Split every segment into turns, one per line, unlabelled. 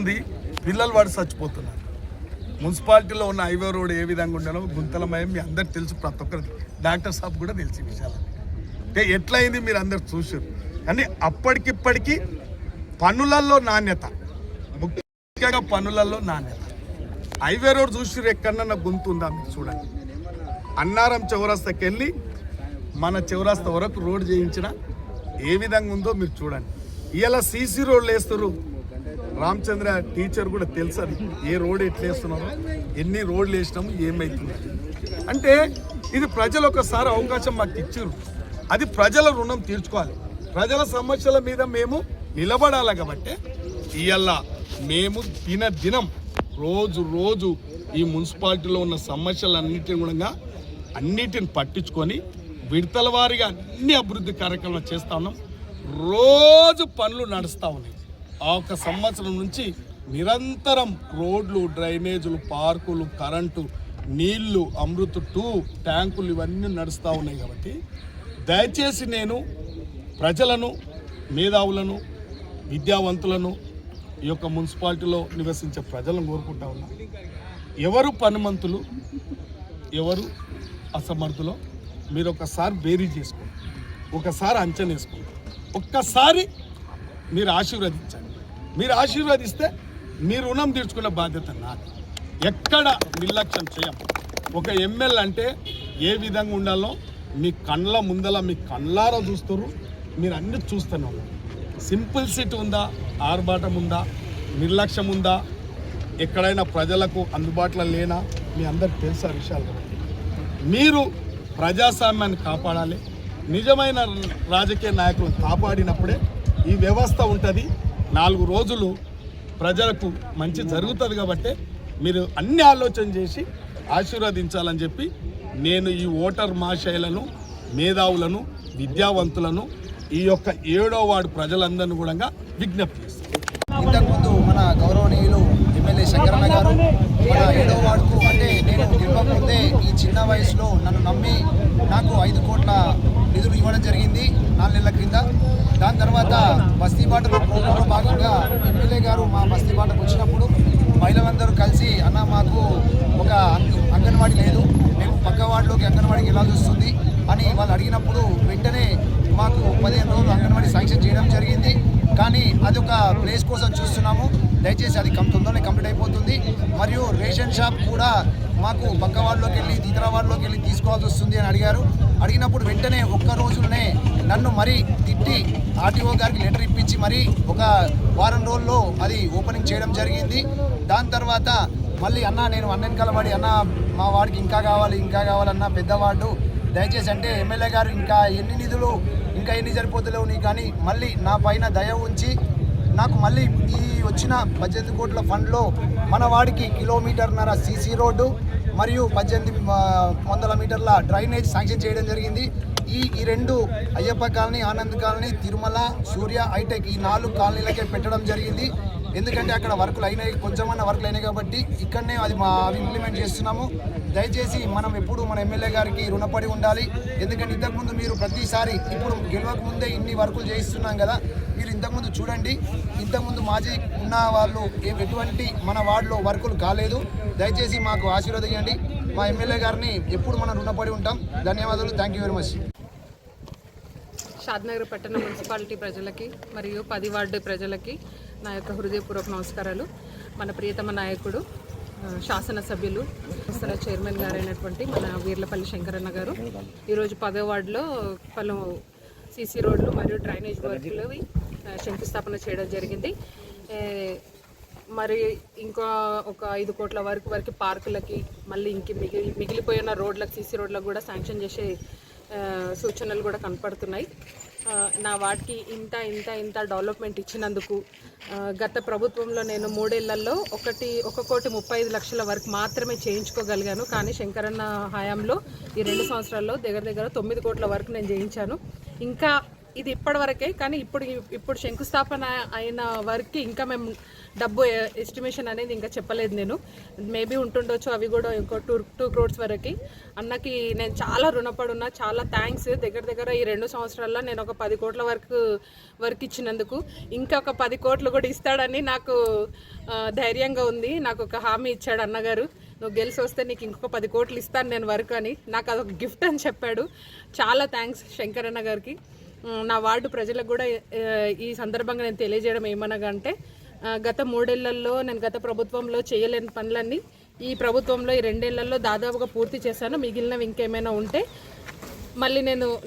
ఉంది, పిల్లలు వాడు చచ్చిపోతున్నారు. మున్సిపాలిటీలో ఉన్న హైవే రోడ్ ఏ విధంగా ఉండేనో గుంతలమయం మీ అందరికి తెలుసు, ప్రతి ఒక్కరికి డాక్టర్ సాబ్ కూడా తెలిసి విషయాలు అంటే ఎట్లయింది మీరు అందరు చూసారు. కానీ అప్పటికిప్పటికీ పన్నులలో నాణ్యత, ముఖ్యంగా పన్నులలో నాణ్యత. హైవే రోడ్ చూసారు, ఎక్కడన్నా గుంత ఉందా మీరు చూడండి. అన్నారం చౌరస్తాకి వెళ్ళి మన చౌరస్తా వరకు రోడ్ చేయించిన ఏ విధంగా ఉందో మీరు చూడండి. ఇలా సీసీ రోడ్లు వేస్తారు. రామచంద్ర టీచర్ కూడా తెలుసు అది ఏ రోడ్ ఎట్లా వేస్తున్నారో, ఎన్ని రోడ్లు వేసినాము, ఏమవుతుంది అంటే. ఇది ప్రజలు ఒకసారి అవకాశం మాకు ఇచ్చారు, అది ప్రజల రుణం తీర్చుకోవాలి. ప్రజల సమస్యల మీద మేము నిలబడాలి కాబట్టి ఇవాళ మేము దినం రోజు ఈ మున్సిపాలిటీలో ఉన్న సమస్యలన్నిటిని కూడా అన్నిటిని పట్టించుకొని విడతల వారీగా అన్ని అభివృద్ధి కార్యక్రమాలు చేస్తూ ఉన్నాం. రోజు పనులు నడుస్తూ ఉన్నాయి. ఆ ఒక సంవత్సరం నుంచి నిరంతరం రోడ్లు, డ్రైనేజీలు, పార్కులు, కరెంటు, నీళ్లు, అమృత్ 2 ట్యాంకులు ఇవన్నీ నడుస్తూ ఉన్నాయి. కాబట్టి దయచేసి నేను ప్రజలను, మేధావులను, విద్యావంతులను, ఈ యొక్క మున్సిపాలిటీలో నివసించే ప్రజలను కోరుకుంటా ఉన్నా, ఎవరు పనిమంతులు ఎవరు అసమర్థులో మీరు ఒకసారి బేరీ చేసుకోండి, ఒకసారి అంచనా వేసుకోండి, ఒక్కసారి మీరు ఆశీర్వదించండి. మీరు ఆశీర్వదిస్తే మీరు రుణం తీర్చుకునే బాధ్యత నాది. ఎక్కడ నిర్లక్ష్యం చేయం. ఒక ఎమ్మెల్యే అంటే ఏ విధంగా ఉండాలో మీ కళ్ళ ముందల మీ కళ్ళారా చూస్తారు, మీరు అన్నీ చూస్తూనే ఉన్నారు. సింప్లిసిటీ ఉందా, ఆర్భాటం ఉందా, నిర్లక్ష్యం ఉందా, ఎక్కడైనా ప్రజలకు అందుబాటులో లేనా, మీ అందరికి తెలుసా విషయాలు. మీరు ప్రజాస్వామ్యాన్ని కాపాడాలి. నిజమైన రాజకీయ నాయకులను కాపాడినప్పుడే ఈ వ్యవస్థ ఉంటుంది. 4 రోజులు ప్రజలకు మంచి జరుగుతుంది. కాబట్టి మీరు అన్ని ఆలోచన చేసి ఆశీర్వదించాలని చెప్పి నేను ఈ ఓటర్ మహాశయులను, మేధావులను, విద్యావంతులను, ఈ యొక్క 7వ వార్డు ప్రజలందరినీ కూడా విజ్ఞప్తి చేస్తాను.
ఇంతకుముందు మన గౌరవనీయులు ఎమ్మెల్యే శంకరన్న గారు మన 7వ వార్డుకు అంటే నేను గెలవకముందే ఈ చిన్న వయసులో నన్ను నమ్మి నాకు 5 కోట్ల నిధులు ఇవ్వడం జరిగింది 4 నెలల క్రింద. దాని తర్వాత బస్తీ బాటలో ప్రోగ్రాంలో భాగంగా ఎమ్మెల్యే గారు మా బస్తీ బాటకు వచ్చినప్పుడు మహిళలందరూ కలిసి అన్న మాకు ఒక అంగన్వాడీ లేదు, మేము పక్క వార్డులోకి అంగన్వాడీకి వెళ్ళాల్సి వస్తుంది అని వాళ్ళు అడిగినప్పుడు వెంటనే మాకు 15 రోజులు అంగన్వాడీ శాంక్షన్ చేయడం జరిగింది. కానీ అది ఒక ప్లేస్ కోసం చూస్తున్నాము, దయచేసి అది తొందరనే కంప్లీట్ అయిపోతుంది. మరియు రేషన్ షాప్ కూడా మాకు పక్క వార్డులోకి వెళ్ళి ఇతర వార్డులోకి వెళ్ళి తీసుకోవాల్సి వస్తుంది అని అడిగారు. అడిగినప్పుడు వెంటనే ఒక్క రోజునే నన్ను మరీ తిట్టి ఆర్టీఓ గారికి లెటర్ ఇప్పించి మరీ ఒక వారం రోజుల్లో అది ఓపెనింగ్ చేయడం జరిగింది. దాని తర్వాత మళ్ళీ అన్న నేను అన్నెనకాల పడి అన్న మా వాడికి ఇంకా కావాలన్న పెద్దవాడు దయచేసి అంటే ఎమ్మెల్యే గారు ఇంకా ఎన్ని నిధులు ఇంకా ఎన్ని సరిపోతలేవు నీ కానీ మళ్ళీ నా పైన దయ ఉంచి నాకు మళ్ళీ ఈ వచ్చిన 18 కోట్ల ఫండ్లో మన వాడికి 1.5 కిలోమీటర్ల సీసీ రోడ్డు మరియు 1800 మీటర్ల డ్రైనేజ్ శాంక్షన్ చేయడం జరిగింది. ఈ 2 అయ్యప్ప కాలనీ, ఆనంద్ కాలనీ, తిరుమల, సూర్య, హైటెక్ ఈ 4 కాలనీలకే పెట్టడం జరిగింది. ఎందుకంటే అక్కడ వర్కులు అయినాయి, కొంచెమన్నా వర్కులు అయినాయి కాబట్టి ఇక్కడనే అవి ఇంప్లిమెంట్ చేస్తున్నాము. దయచేసి మనం ఎప్పుడు మన ఎమ్మెల్యే గారికి రుణపడి ఉండాలి. ఎందుకంటే ఇంతకుముందు మీరు ప్రతిసారి ఇప్పుడు గెలవక ముందే ఇన్ని వర్కులు చేయిస్తున్నాం కదా, మీరు ఇంతకుముందు చూడండి, ఇంతకుముందు మాజీ ఉన్న వాళ్ళు ఎటువంటి మన వార్డులో వర్కులు కాలేదు. దయచేసి మాకు ఆశీర్వదించండి. మా ఎమ్మెల్యే గారిని ఎప్పుడు మనం రుణపడి ఉంటాం. ధన్యవాదాలు. Thank you very much.
Shadnagar పట్టణ మున్సిపాలిటీ ప్రజలకి మరియు 10 వార్డు ప్రజలకి నా యొక్క హృదయపూర్వక నమస్కారాలు. మన ప్రియతమ నాయకుడు, శాసనసభ్యులు, సంస్థల చైర్మన్ గారైనటువంటి మన వీర్లపల్లి శంకరన్న గారు ఈరోజు 10వ వార్డులో పలు సీసీ రోడ్లు మరియు డ్రైనేజ్ వర్క్లు శంకుస్థాపన చేయడం జరిగింది. మరి ఇంకా ఒక 5 కోట్ల వరకు పార్కులకి, మళ్ళీ మిగిలిపోయిన రోడ్లకు, సీసీ రోడ్లకు కూడా శాంక్షన్ చేసే సూచనలు కూడా కనపడుతున్నాయి. నా వాటికి ఇంత డెవలప్మెంట్ ఇచ్చినందుకు గత ప్రభుత్వంలో నేను 3 ఏళ్లలో 1,35,00,000 వరకు మాత్రమే చేయించుకోగలిగాను. కానీ శంకరన్న హయాంలో ఈ 2 సంవత్సరాల్లో దగ్గర 9 కోట్ల వరకు నేను చేయించాను. ఇంకా ఇది ఇప్పటివరకే, కానీ ఇప్పుడు శంకుస్థాపన అయిన వరకు ఇంకా మేము డబ్బు ఎస్టిమేషన్ అనేది ఇంకా చెప్పలేదు. నేను మేబీ ఉంటుండొచ్చు, అవి కూడా ఇంకో 2 crores వరకు. అన్నకి నేను చాలా రుణపడి ఉన్నా, చాలా థ్యాంక్స్. దగ్గర ఈ 2 సంవత్సరాల్లో నేను ఒక 10 కోట్ల వరకు ఇచ్చినందుకు, ఇంకా ఒక 10 కోట్లు కూడా ఇస్తాడని నాకు ధైర్యంగా ఉంది. నాకు ఒక హామీ ఇచ్చాడు అన్నగారు, నువ్వు గెలిచి వస్తే నీకు ఇంకొక 10 కోట్లు ఇస్తాను నేను వరకు అని. నాకు అదొక గిఫ్ట్ అని చెప్పాడు. చాలా థ్యాంక్స్ శంకరన్న గారికి. నా వార్డు ప్రజలకు కూడా ఈ సందర్భంగా నేను తెలియజేయడం ఏమనగా అంటే, గత 3 ఏళ్లలో నేను గత ప్రభుత్వంలో చేయలేని పనులన్నీ ఈ ప్రభుత్వంలో ఈ 2 ఏళ్లలో దాదాపుగా పూర్తి చేశాను. మిగిలినవి ఇంకేమైనా ఉంటే మళ్ళీ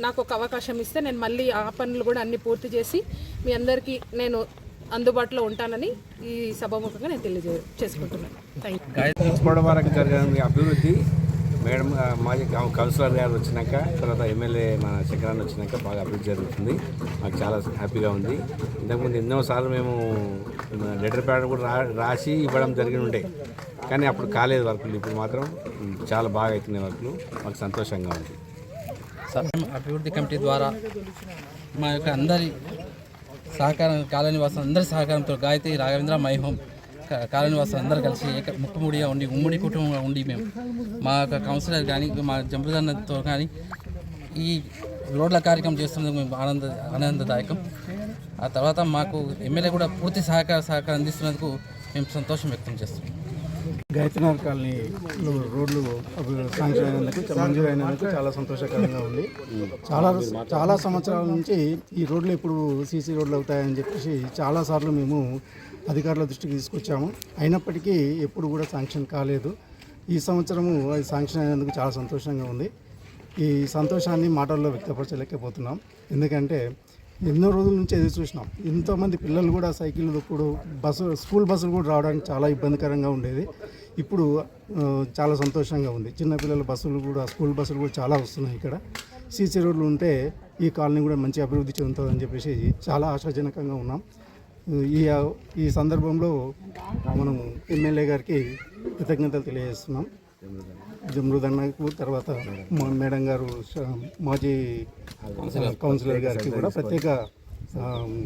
నాకు ఒక అవకాశం ఇస్తే నేను మళ్ళీ ఆ పనులు కూడా అన్ని పూర్తి చేసి మీ అందరికీ నేను అందుబాటులో ఉంటానని ఈ సభాముఖంగా నేను చేసుకుంటున్నాను. Thank you.
వరకు జరిగిన అభివృద్ధి మేడం మాజీ కౌన్సిలర్ గారు వచ్చినాక, తర్వాత ఎమ్మెల్యే మన శంకరన్న వచ్చినాక బాగా అభివృద్ధి జరుగుతుంది. మాకు చాలా హ్యాపీగా ఉంది. ఇంతకుముందు ఎన్నోసార్లు మేము లెటర్ ప్యాడ్ కూడా రాసి ఇవ్వడం జరిగి ఉండే, కానీ అప్పుడు కాలేదు వర్కులు. ఇప్పుడు మాత్రం చాలా బాగా అవుతున్నాయి వర్కులు. మాకు సంతోషంగా ఉంది.
అభివృద్ధి కమిటీ ద్వారా మా యొక్క అందరి సహకారం, కాలనీవాసులు అందరి సహకారంతో గాయత్రి రాఘవేంద్ర మైహోం కాలనీవాసులు అందరూ కలిసి ముక్కుముడిగా ఉండి ఉమ్మడి కుటుంబంగా ఉండి మేము మా యొక్క కౌన్సిలర్ కానీ మా జంబుదన్నతో కానీ ఈ రోడ్ల కార్యక్రమం చేస్తున్నందుకు మేము ఆనందదాయకం. ఆ తర్వాత మాకు ఎమ్మెల్యే కూడా పూర్తి సహకారం అందిస్తున్నందుకు మేము సంతోషం వ్యక్తం చేస్తున్నాం.
గాయత్రీనగర్ కాలనీలో రోడ్లు శాంక్షన్ అయినందుకు, మంజూరు అయినందుకు చాలా సంతోషకరంగా ఉంది. చాలా సంవత్సరాల నుంచి ఈ రోడ్లు ఎప్పుడు సీసీ రోడ్లు అవుతాయని చెప్పేసి చాలాసార్లు మేము అధికారుల దృష్టికి తీసుకొచ్చాము. అయినప్పటికీ ఎప్పుడు కూడా శాంక్షన్ కాలేదు. ఈ సంవత్సరము అది శాంక్షన్ అయినందుకు చాలా సంతోషంగా ఉంది. ఈ సంతోషాన్ని మాటల్లో వ్యక్తపరచలేకపోతున్నాం. ఎందుకంటే ఎన్నో రోజుల నుంచి ఎదురు చూసినాం. ఎంతోమంది పిల్లలు కూడా సైకిల్ దొక్కుడు, స్కూల్ బస్సులు కూడా రావడానికి చాలా ఇబ్బందికరంగా ఉండేది. ఇప్పుడు చాలా సంతోషంగా ఉంది. చిన్నపిల్లల బస్సులు కూడా, స్కూల్ బస్సులు కూడా చాలా వస్తున్నాయి. ఇక్కడ సీసీ రోడ్లు ఉంటే ఈ కాలనీ కూడా మంచి అభివృద్ధి చెందుతుందని చెప్పేసి చాలా ఆశాజనకంగా ఉన్నాం. ఈ సందర్భంలో మనం ఎమ్మెల్యే గారికి కృతజ్ఞతలు తెలియజేస్తున్నాం. జమృదన్నకు, తర్వాత మేడం గారు మాజీ కౌన్సిలర్ గారికి కూడా ప్రత్యేక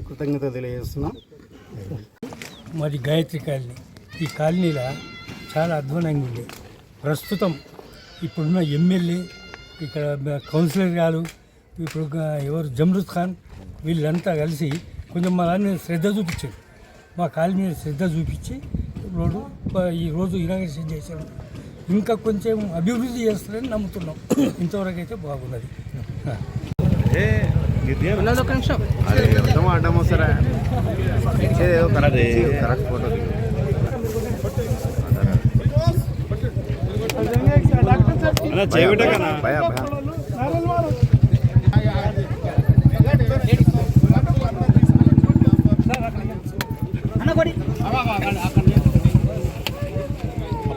కృతజ్ఞత తెలియజేస్తున్నాం.
మరి గాయత్రి కాలనీ, ఈ కాలనీలో చాలా అధ్వానంగా ఉంది. ప్రస్తుతం ఇప్పుడున్న ఎమ్మెల్యే, ఇక్కడ కౌన్సిలర్ గారు, ఇప్పుడు ఎవరు జమ్రుద్ ఖాన్, వీళ్ళంతా కలిసి కొంచెం మా దాన్ని శ్రద్ధ చూపించారు. మా కాలనీ మీద శ్రద్ధ చూపించి ఈరోజు ఇనాగ్రేషన్ చేశారు. ఇంకా కొంచెం అభివృద్ధి చేస్తారని నమ్ముతున్నాం. ఇంతవరకు అయితే బాగున్నది.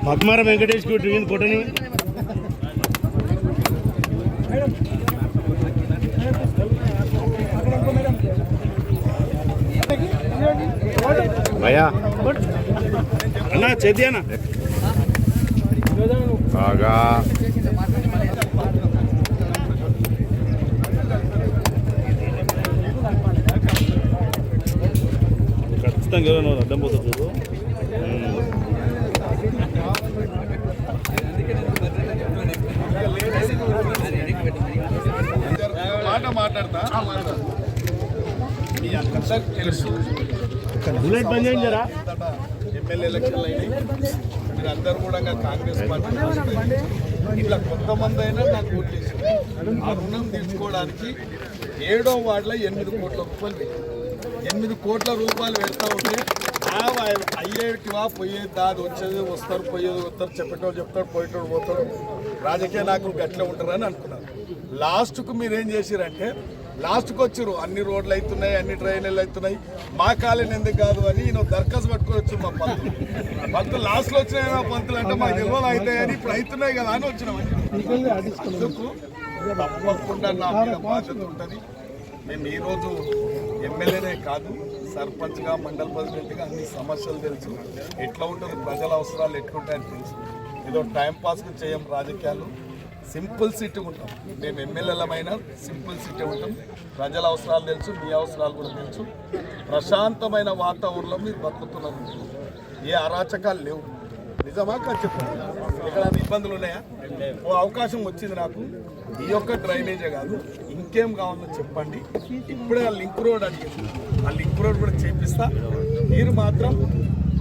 పద్మార వెంకటేష్ కు ఫోటోని భయా అన్నా చేద్దానా బాగా ఖచ్చితంగా అడ్డం పోతుంది చూడు.
మాట్లాడతా మీ అందరికీ తెలుసు,
బుల్లెట్ బంద్ చేయండి జరా.
ఎమ్మెల్యే ఎలక్షన్లు అయినాయి. మీరు అందరూ కూడా కాంగ్రెస్ పార్టీ ఇట్లా కొంతమంది అయినా నాకు ఓట్లేసి ఆ రుణం తీర్చుకోవడానికి 7వ వార్డులో 8 కోట్ల రూపాయలు 8 కోట్ల రూపాయలు పెడతా ఉంటే అయ్యేటివా పోయేది దాది వచ్చేది వస్తారు, పోయేది వస్తారు, చెప్పేటోడు చెప్తాడు, పోయేటోడు పోతాడు, రాజకీయ నాయకులు గట్లే ఉంటారని అనుకున్నారు. లాస్ట్కు మీరు ఏం చేసిరంటే లాస్ట్కి వచ్చారు, అన్ని రోడ్లు అవుతున్నాయి, అన్ని ట్రైన్లు అవుతున్నాయి, మా కాలేని ఎందుకు కాదు అని నేను దరఖాస్తు పట్టుకొని వచ్చి మా పంతులు లాస్ట్లో వచ్చినాయి. మా పంతులు అంటే మాకు నిల్వలు అవుతాయని ఇప్పుడు అవుతున్నాయి కదా అని వచ్చినామని. అందుకు తప్పకుండా నా మీద బాధ్యత ఉంటుంది. మేము ఈరోజు ఎమ్మెల్యేనే కాదు, సర్పంచ్గా, మండల ప్రెసిడెంట్గా అన్ని సమస్యలు తెలుసు, ఎట్లా ఉంటుంది, ప్రజల అవసరాలు ఎట్లుంటాయని తెలుసు. ఏదో టైంపాస్కి చేయం రాజకీయాలు. సింపుల్ సిటీ ఉంటాం. మేము ఎమ్మెల్యేలమైనా సింపుల్ సిటీ ఉంటాం. ప్రజల అవసరాలు తెలుసు, మీ అవసరాలు కూడా తెలుసు. ప్రశాంతమైన వాతావరణంలో మీరు బతుకుతున్నారు. ఏ అరాచకాలు లేవు. నిజమా కాదు చెప్పండి. ఇక్కడ ఇబ్బందులు ఉన్నాయా? ఓ అవకాశం వచ్చింది నాకు. ఈ యొక్క డ్రైనేజే కాదు, ఇంకేం కావాలో చెప్పండి. ఇప్పుడే ఆ లింక్ రోడ్ అడిగింది, ఆ లింక్ రోడ్ కూడా చేపిస్తా. మీరు మాత్రం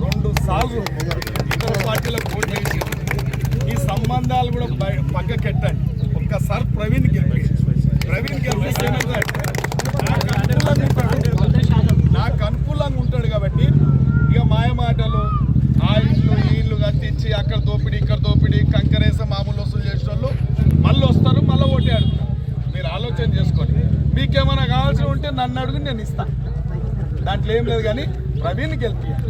2 సార్లు ఇతర పార్టీలకు ఓటు వేసి ఈ సంబంధాలు కూడా పక్కకెట్టండి. ఒక్కసారి ప్రవీణ్ గెలిపిస్తే నాకు అనుకూలంగా ఉంటాడు కాబట్టి ఇక మాయ మాటలు, ఆ ఇల్లు ఈ ఇల్లు కట్టించి అక్కడ దోపిడీ ఇక్కడ దోపిడీ కంకరేస మామూలు వసూలు చేసే వాళ్ళు మళ్ళీ వస్తారు, మళ్ళీ ఓటే అడుగుతారు. మీరు ఆలోచన చేసుకోండి. మీకేమైనా కావాల్సి ఉంటే నన్ను అడుగు, నేను ఇస్తా. దాంట్లో ఏం లేదు. కానీ ప్రవీణ్ గెలిపియాలి.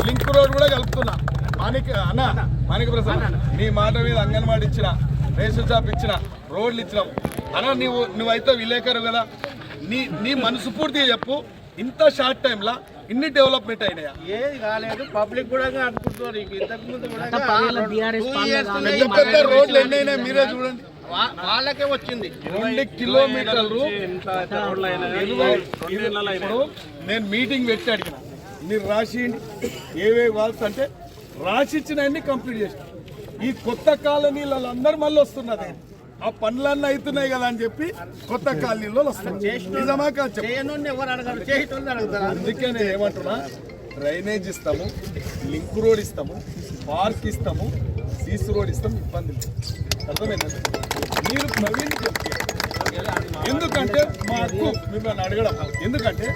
లింక్ రోడ్ కూడా కలుపుతున్నా. మాణిక ప్రసాద్, నీ మాట మీద అంగన్వాడీ ఇచ్చిన, రేషన్ షాప్ ఇచ్చిన, రోడ్లు ఇచ్చినాం అన్న. నువ్వైతే విలేకరు కదా, నీ మనసు పూర్తిగా చెప్పు. ఇంత షార్ట్ టైంలో ఇన్ని డెవలప్మెంట్ అయినాయా?
ఏది కాలేదు. పబ్లిక్ కూడా అనుకుంటున్నారు. ఇంతకు ముందు
పెద్ద రోడ్లు ఎన్ని అయినాయి మీరే చూడండి.
వాళ్ళకే వచ్చింది
2 కిలోమీటర్లు. ఇప్పుడు నేను మీటింగ్ పెట్టి అడిగిన, మీరు రాసి ఏవేవి వాల్స్ అంటే రాసిచ్చినవన్నీ కంప్లీట్ చేసిన. ఈ కొత్త కాలనీల అందరూ మళ్ళీ వస్తున్నది. ఆ పనులన్నీ అవుతున్నాయి కదా అని చెప్పి కొత్త కాలనీలో వస్తున్నారు. నిజమా కాదు చెప్పండి. అందుకే నేను ఏమంటున్నా, డ్రైనేజ్ ఇస్తాము, లింక్ రోడ్ ఇస్తాము, పార్క్ ఇస్తాము, సీసీ రోడ్ ఇస్తాము. ఇబ్బంది అర్థమైందండి. మీరు ప్రవీణ్ ఎందుకంటే మా హక్కు మిమ్మల్ని అడగడం. ఎందుకంటే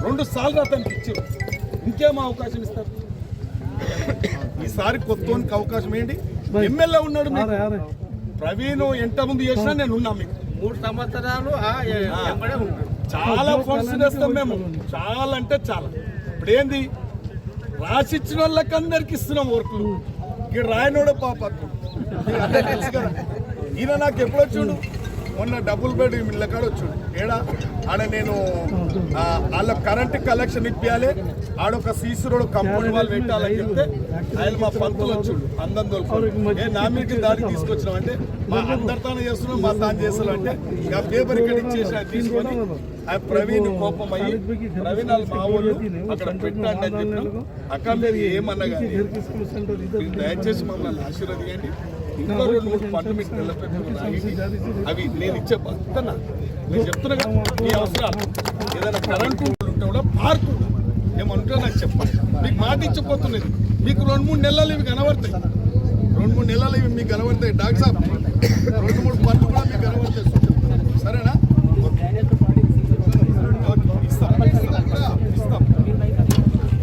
2 సార్లు అతనికి ఇచ్చారు, ఇంకేం అవకాశం ఇస్తారు? ఈసారి కొత్తోనికి అవకాశం ఏంటి? ఎమ్మెల్యే ఉన్నాడు ప్రవీణ్, ఎంత ముందు చేసినా నేను ఉన్నా. మీకు
3 సంవత్సరాలు
చాలా ఫండ్స్ చేస్తాం మేము, చాలా అంటే చాలా. ఇప్పుడు ఏంది, రాసిచ్చిన వాళ్ళకి అందరికి ఇస్తున్నాం వర్కులు. ఇక్కడ రాయనోడే పాప తెలుసు కదా. ఈయన నాకు ఎప్పుడు వచ్చాడు? మొన్న డబుల్ బెడ్ ఇళ్ళ కాడ వచ్చాడు. ఏడా ఆడ నేను వాళ్ళ కరెంట్ కలెక్షన్ ఇప్పించాలి, ఆడొక సీసీ రోడ్ కంపౌండ్ వాళ్ళు పెట్టాలని చెప్తే ఆయన మా పంతులు వచ్చాడు. అందం దొరుకుతాడు. నా మీకు దాడి తీసుకొచ్చినాం అంటే మా అందరితోనే చేస్తున్నాం, మా తాను చేస్తున్నాం అంటే ఇక పేపర్ ఇక్కడ ఇచ్చేసి తీసుకొని ఆయన ప్రవీణ్ కోపం అయ్యి, ప్రవీణ్ వాళ్ళు మా వాళ్ళు అక్కడ పెట్టండి అని చెప్పినాం. అక్కడ మీరు ఏమన్నా కానీ దయచేసి మమ్మల్ని ఆశీర్వదించండి. ఇంకా 2-3 పనులు మీకు అవి నేను ఇచ్చే పత్తన మీరు చెప్తున్నా కదా. మీ అవసరాలు ఏదైనా కరెంటు ఉంటే కూడా పార్కు ఏమంటుందో నాకు చెప్పండి. మీకు మాట ఇచ్చిపోతున్నది. మీకు 2-3 నెలలు ఇవి కనబడతాయి. 2-3 నెలలు ఇవి మీకు కనబడతాయి. డాక్టర్ సాబ్ 2-3 పనులు కూడా మీకు కనబడతాయి. సరేనా? ఇస్తాం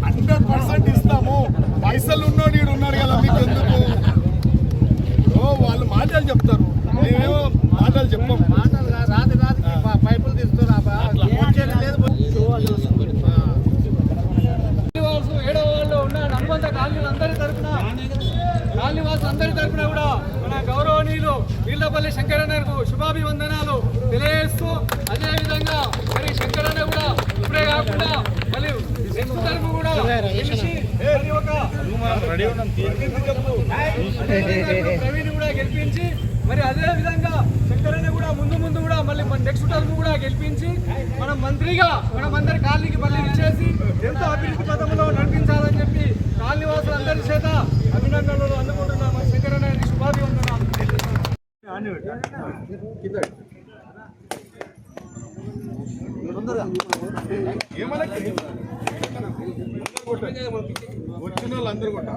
100% ఇస్తాము. పైసలు ఉన్నాడు ఈడు ఉన్నాడు కదా, మీకు ఎందుకు? వాళ్ళు మాటలు చెప్తారు, మేమేమో మాటలు చెప్పాం.
పైపులు తీస్తున్నా
అనుబంధ కాలనీలందరి తరఫున కూడా మన గౌరవనీయులు వీళ్ళపల్లి శంకరన్నకు శుభాభివందనాలు తెలియజేస్తూ, అదేవిధంగా మరి శంకరన్న కూడా ఇప్పుడే కాకుండా మళ్ళీ తరఫు కూడా ప్రవీణ్ కూడా గెలిపించి, మరి అదే విధంగా శంకరన్న కూడా ముందు కూడా మళ్ళీ నెక్స్ట్ టర్మ్ కూడా గెలిపించి మనం మంత్రిగా మనమందరి కాలనీకి మళ్ళీ ఇచ్చేసి ఎంతో అభివృద్ధి పథంలో నడిపించాలని చెప్పి కాలనీ వాసులందరి చేత అభినందనలు అందుకుంటున్నాం. శంకరన్న శుభాభివందనాలు.
వచ్చిన వాళ్ళందరూ కూడా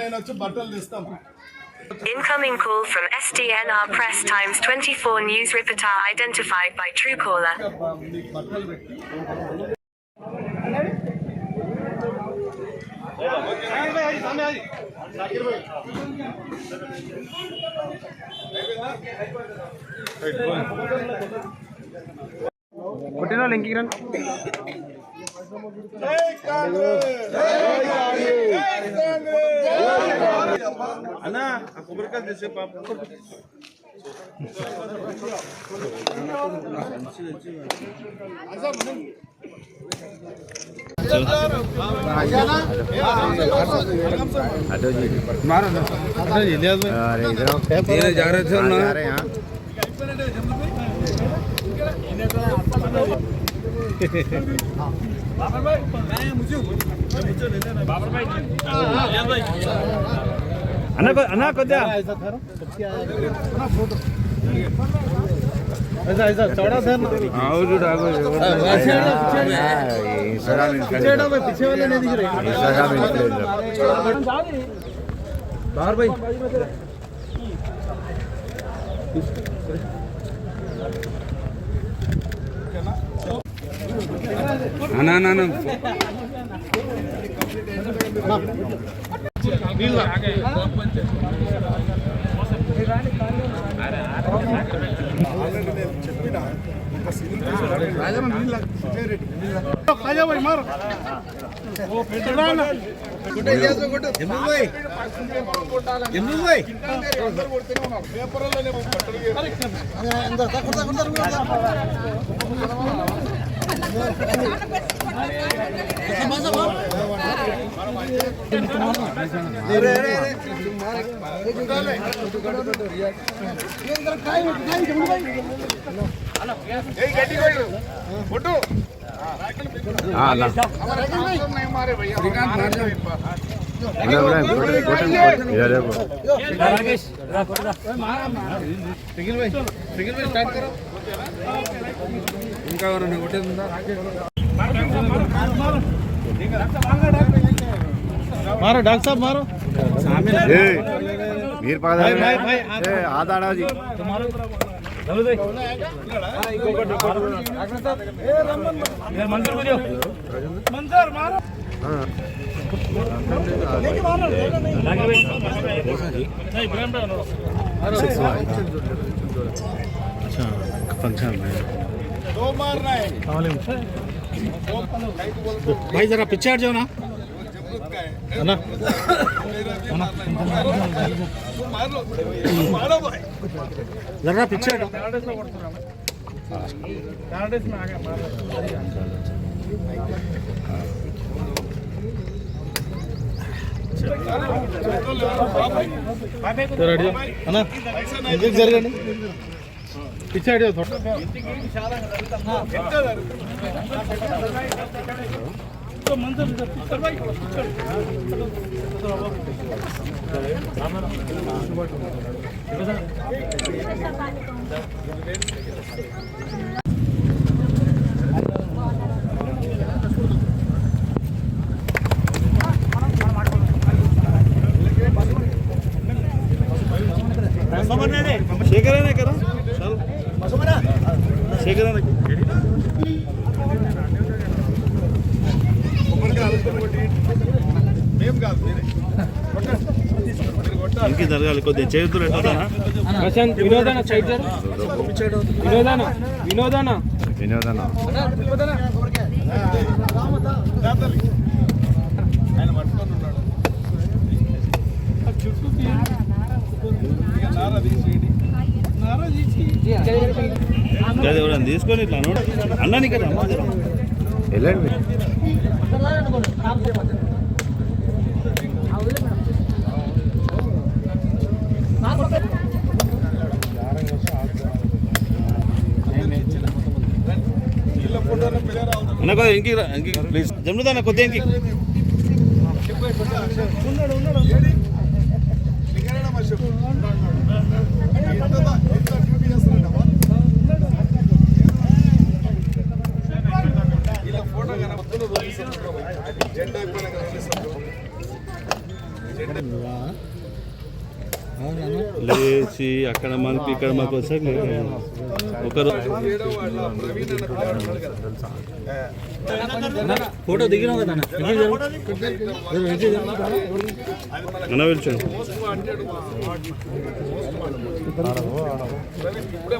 నేను వచ్చి బట్టలు తీస్తాం.
Incoming call from SDNR Press Times 24 News reporter identified by Truecaller.
బట్టలు పెట్టి
కొట్టిన ఇంకి
అన్నా కొబ్బరికాయలు తెచ్చే పాప
అన్నా కొద్దిగా चौड़ा सर पीछे वाले नहीं दिख रहे बाहर भाई
ना ना ना ఇంకా ఎవరన్నా కొట్టేది
मारो डॉक्टर साहब मारो
मीर आधा जी फंक्शन
भाई जरा पीछे हट जाओ ना जरा पीछे हटो అన్నా ఎందుకు జరగండి पीछे हट जाओ थोड़ा तो मंजर भाई शेखर है ना करो शेखर है
ఇంకి జరగాలి కొద్దిగా చేతులు ఎట్లా
వినోదానా సైడ్ వినోదానా వినోదానా
వినోదన
ఆయన పట్టుకొని ఉన్నాడు చుట్టూ నారా తీసి
ఎవరైనా తీసుకొని ఇట్లా అన్నాని కదా
వెళ్ళండి
అన్న కొద్దిగా ఇంకి ప్లీజ్ జమ్ముదాన్న కొద్దిగా ఇంకి
ఉన్నాడు ఇలా ఫోటో జెండా
లేచి అక్కడ మనకి ఇక్కడ మాకు వచ్చాక ఒకరు
ఫోటో దిగినాం కదా
అన్న పిలిచాను.
ఇప్పుడే